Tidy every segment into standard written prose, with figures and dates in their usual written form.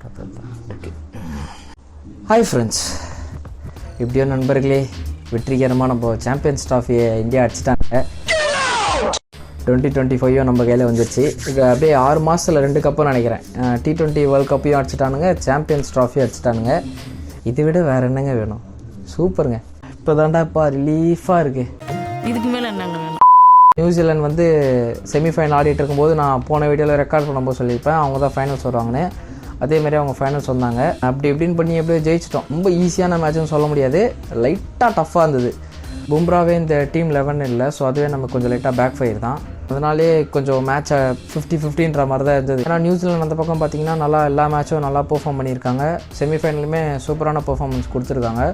Okay. Hi friends, எப்படியோ நண்பர்களே, வெற்றிகரமாக நம்ம சாம்பியன்ஸ் ட்ராஃபியை இந்தியா அடிச்சிட்டாங்க. 2025 நம்ம கையில் வந்துருச்சு. இது அப்படியே 6 மாதத்தில் 2 கப்புன்னு நினைக்கிறேன். T20 world கப்பையும் அடிச்சிட்டானுங்க, champions ட்ராஃபியும் அடிச்சிட்டானுங்க. இதை விட வேறு என்னங்க வேணும்? சூப்பருங்க. இப்போ தாண்டாப்பா ரிலீஃபாக இருக்குது. இதுக்கு மேலே என்னங்க வேணும்? நியூசிலாந்து வந்து செமிஃபைனல் ஆடிட்டு இருக்கும்போது நான் போன வீடியோவில் ரெக்கார்ட் பண்ணும்போது சொல்லியிருப்பேன் அவங்க தான் ஃபைனல்ஸ் வருவாங்கன்னு. அதேமாதிரி அவங்க ஃபைனல்ஸ் வந்தாங்க. அப்படி இப்படின்னு பண்ணி எப்படியோ ஜெயிச்சிட்டோம். ரொம்ப ஈஸியான மேட்ச்னு சொல்ல முடியாது, லைட்டாக டஃப்பாக இருந்தது. பும்ராவே இந்த டீம் 11 இல்லை, ஸோ அதுவே நமக்கு கொஞ்சம் லைட்டாக பேக் ஃபயர் தான். அதனாலே கொஞ்சம் மேட்சை 50-50ன்ற மாதிரி தான் இருந்தது. ஏன்னா நியூசிலாந்து அந்த பக்கம் பார்த்திங்கன்னா நல்லா எல்லா மேட்சும் நல்லா பெர்ஃபார்ம் பண்ணியிருக்காங்க. செமிஃபைனலுமே சூப்பரான பெர்ஃபார்மன்ஸ் கொடுத்துருக்காங்க.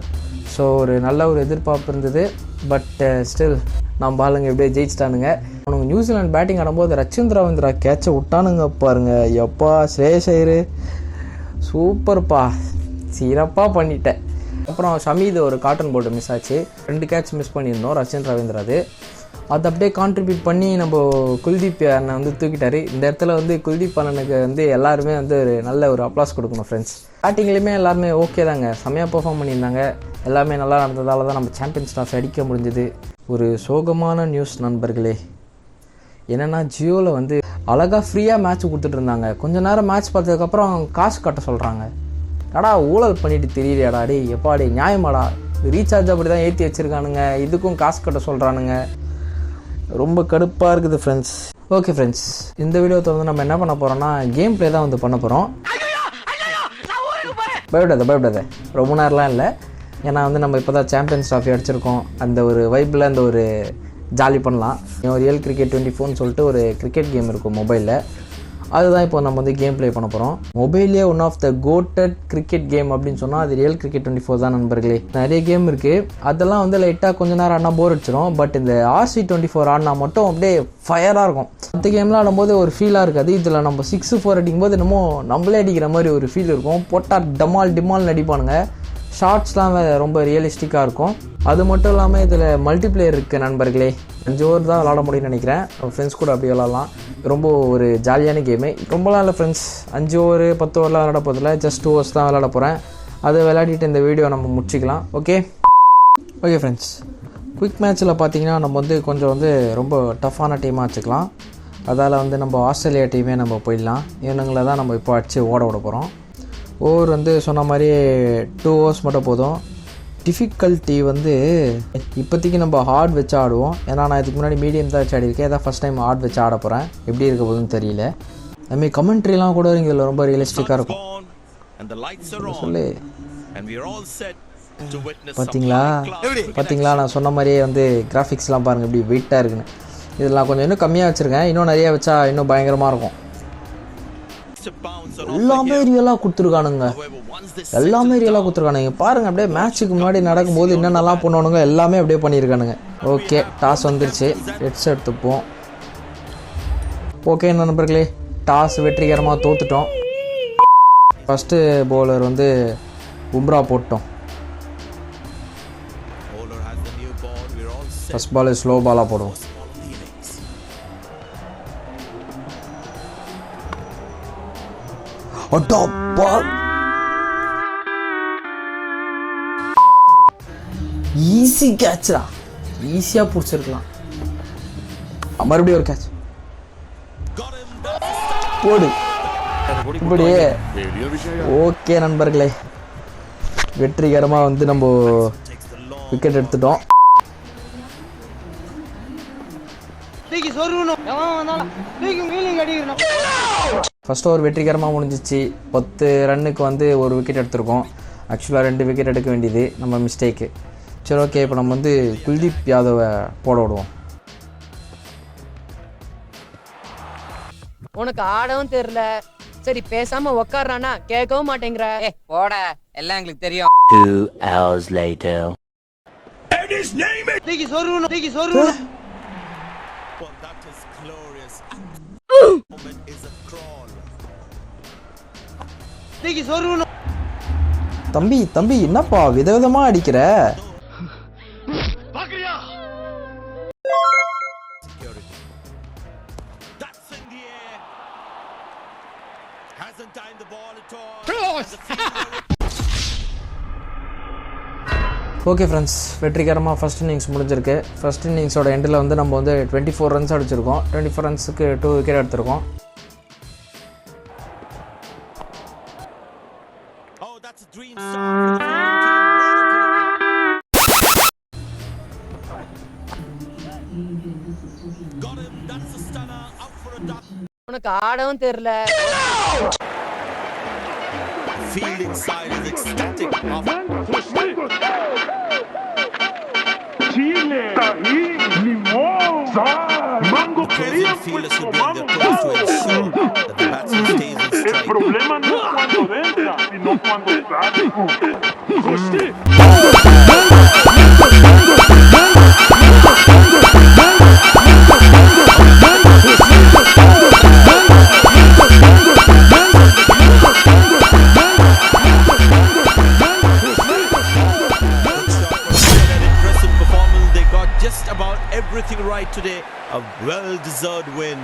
ஸோ ஒரு நல்ல ஒரு எதிர்பார்ப்பு இருந்தது. பட் ஸ்டில் நம்ம ஆளுங்க எப்படியே ஜெயிச்சிட்டானுங்க. அவனுங்க நியூசிலாந்து பேட்டிங் ஆடும்போது ரச்சின் ரவீந்திரா கேட்சை விட்டானுங்க பாருங்க. எப்பா ஸ்ரேயஸ் ஐயர் சூப்பர்ப்பா, சிறப்பாக பண்ணிட்டேன். அப்புறம் ஷமீது ஒரு காட்டன் போர்டு மிஸ் ஆச்சு, 2 கேட்ச் மிஸ் பண்ணியிருந்தோம் ரச்சின் ரவீந்திரா. அது அப்படியே கான்ட்ரிபியூட் பண்ணி நம்ம குல்தீப் அண்ணன் வந்து தூக்கிட்டார். இந்த இடத்துல வந்து குல்தீப் அண்ணனுக்கு வந்து எல்லாருமே வந்து ஒரு நல்ல ஒரு அப்ளாஸ் கொடுக்கணும் ஃப்ரெண்ட்ஸ். பேட்டிங்லேயுமே எல்லாருமே ஓகே தாங்க, செம்மையாக பெர்ஃபார்ம் பண்ணியிருந்தாங்க. எல்லாமே நல்லா நடந்ததால் தான் நம்ம சாம்பியன்ஸ் ட்ராஃபி அடிக்க முடிஞ்சது. ஒரு சோகமான நியூஸ் நண்பர்களே, என்னென்னா ஜியோவில் வந்து அழகாக ஃப்ரீயாக மேட்ச் கொடுத்துட்டு இருந்தாங்க. கொஞ்ச நேரம் மேட்ச் பார்த்ததுக்கப்புறம் காசு கட்ட சொல்கிறாங்க. அடா ஊழல் பண்ணிட்டு தெரியலையாடா, டே எப்பாடி நியாயமாடா? ரீசார்ஜ் அப்படி தான் ஏற்றி வச்சுருக்கானுங்க, இதுக்கும் காசு கட்ட சொல்கிறானுங்க. ரொம்ப கடுப்பாக இருக்குது ஃப்ரெண்ட்ஸ். ஓகே ஃப்ரெண்ட்ஸ், இந்த வீடியோத்தை வந்து நம்ம என்ன பண்ண போகிறோம்னா கேம் ப்ளே தான் வந்து பண்ண போகிறோம். பயப்படாத ரொம்ப நேரம்லாம் இல்லை. ஏன்னா வந்து நம்ம இப்போ தான் சாம்பியன்ஸ் ட்ராஃபி அடிச்சிருக்கோம். அந்த ஒரு வைப்பில் அந்த ஒரு ஜாலி பண்ணலாம். ரியல் கிரிக்கெட் 24ன்னு சொல்லிட்டு ஒரு கிரிக்கெட் கேம் இருக்கும் மொபைலில். அதுதான் இப்போ நம்ம வந்து கேம் ப்ளே பண்ண போகிறோம். மொபைல்லே one of the coated cricket game அப்படின்னு சொன்னால் அது ரியல் கிரிக்கெட் 24 தான் நண்பர்களே. நிறைய கேம் இருக்குது, அதெல்லாம் வந்து லைட்டாக கொஞ்சம் நேரம் ஆடினா போர் அடிச்சிடும். பட் இந்த RC24 ஆடினா மட்டும் அப்படியே ஃபயராக இருக்கும். மற்ற கேம்லாம் ஆடும்போது ஒரு ஃபீலாக இருக்காது. இதில் நம்ம 6-4 அடிக்கும்போது என்னமோ நம்மளே அடிக்கிற மாதிரி ஒரு ஃபீல் இருக்கும். போட்டால் டிமால்னு அடிப்பானுங்க. ஷார்ட்ஸ்லாம் ரொம்ப ரியலிஸ்டிக்காக இருக்கும். அது மட்டும் இல்லாமல் இதில் மல்டிப்ளேயர் இருக்குது நண்பர்களே. 5 ஓவர் தான் விளாட முடியும்னு நினைக்கிறேன். ஃப்ரெண்ட்ஸ் கூட அப்படி விளாட்லாம். ரொம்ப ஒரு ஜாலியான கேமு. ரொம்பலாம் இல்லை ஃப்ரெண்ட்ஸ், 5 ஓவர் 10 ஓவர்லாம் விளாட போதில்லை, ஜஸ்ட் 2 ஓவர்ஸ் தான் விளாட போகிறேன். அதை விளையாடிட்டு இந்த வீடியோ நம்ம முடிச்சிக்கலாம். ஓகே ஃப்ரெண்ட்ஸ், குயிக் மேட்ச்சில் பார்த்தீங்கன்னா நம்ம வந்து கொஞ்சம் வந்து ரொம்ப டஃப்பான டீமாக வச்சுக்கலாம். அதால் வந்து நம்ம ஆஸ்திரேலியா டீமே நம்ம போயிடலாம். இவனுங்களை தான் நம்ம இப்போ அடித்து ஓட விட போகிறோம். ஓவர் வந்து சொன்ன மாதிரி 2 ஓவர்ஸ் மட்டும் போதும். டிஃபிகல்ட்டி வந்து இப்போதைக்கு நம்ம ஹார்ட் வச்சு ஆடுவோம். ஏன்னா நான் இதுக்கு முன்னாடி மீடியம் தான் வச்சு ஆடிருக்கேன். இதான் ஃபஸ்ட் டைம் ஹார்ட் வச்சு ஆட போகிறேன். எப்படி இருக்க போதுன்னு தெரியல. அதுமாதிரி கமெண்ட்ரிலாம் கூட இதில் ரொம்ப ரியலிஸ்டிக்காக இருக்கும். சொல்லு பார்த்தீங்களா நான் சொன்ன மாதிரியே வந்து கிராஃபிக்ஸ்லாம் பாருங்கள் எப்படி வெயிட்டாக இருக்குன்னு. இதெல்லாம் கொஞ்சம் இன்னும் கம்மியாக வச்சுருக்கேன், இன்னும் நிறையா வச்சா இன்னும் பயங்கரமாக இருக்கும். எல்லாமே ரியலாக கொடுத்துருக்கானுங்க, பாருங்க. அப்படியே மேட்ச்சுக்கு முன்னாடி நடக்கும்போது என்னென்னலாம் பண்ணுவானுங்க எல்லாமே அப்படியே பண்ணியிருக்கானுங்க. ஓகே, டாஸ் வந்துருச்சு, ஹெட்ஸ் எடுத்துப்போம். ஓகே நண்பர்களே, டாஸ் வெற்றிகரமாக தோத்துட்டோம். ஃபஸ்ட்டு பவுலர் வந்து பும்ரா போட்டோம். ஃபஸ்ட் பால் ஸ்லோ பாலாக போடுவோம். ஈஸி கேட்சா, ஈஸியாக பிடிச்சிருக்கலாம். மறுபடியும் ஒரு கேட்ச் போடு இப்படியே. ஓகே நண்பர்களே, வெற்றிகரமாக வந்து நம்ம விக்கெட் எடுத்துட்டோம். ஃபர்ஸ்ட் ஓவர் வெற்றிகரமாக முடிஞ்சிச்சு. 10 ரன்னுக்கு வந்து ஒரு விக்கெட் எடுத்திருக்கோம். ஆக்சுவலாக 2 விக்கெட் எடுக்க வேண்டியது நம்ம மிஸ்டேக்கு. சரி ஓகே, இப்போ நம்ம வந்து குல்தீப் யாதவை போட விடுவோம். உனக்கு ஆடவும் தெரியல, சரி பேசாம உக்காரானா கேட்கவும் மாட்டேங்கிற. போட, எல்லாம் எங்களுக்கு தெரியும். 2 hours later. தம்பி என்னப்பா விதவிதமா அடிக்கிற? Hasn't timed the ball at all. Okay friends, வெற்றிகரமாக ஃபஸ்ட் இன்னிங்ஸ் முடிஞ்சிருக்கு. ஃபஸ்ட் இன்னிங்ஸோட எண்டில் வந்து நம்ம வந்து 24 ரன்ஸ் அடிச்சிருக்கோம். 24 ரன்ஸுக்கு 2 விக்கெட் எடுத்திருக்கோம். Oh, that's a dream start for the team. Got him. That's a stunner. Up for a duck. உனக்கு ஆடவும் தெரியல. Fielding side is ecstatic. Chile, tajín, limón, sal, mango quería Fielders Puerto will be on their Vamos. toes to ensure that the batsman stays in El strike. problema no es cuando entra, sino cuando sale. Just about everything right today. A well-deserved win.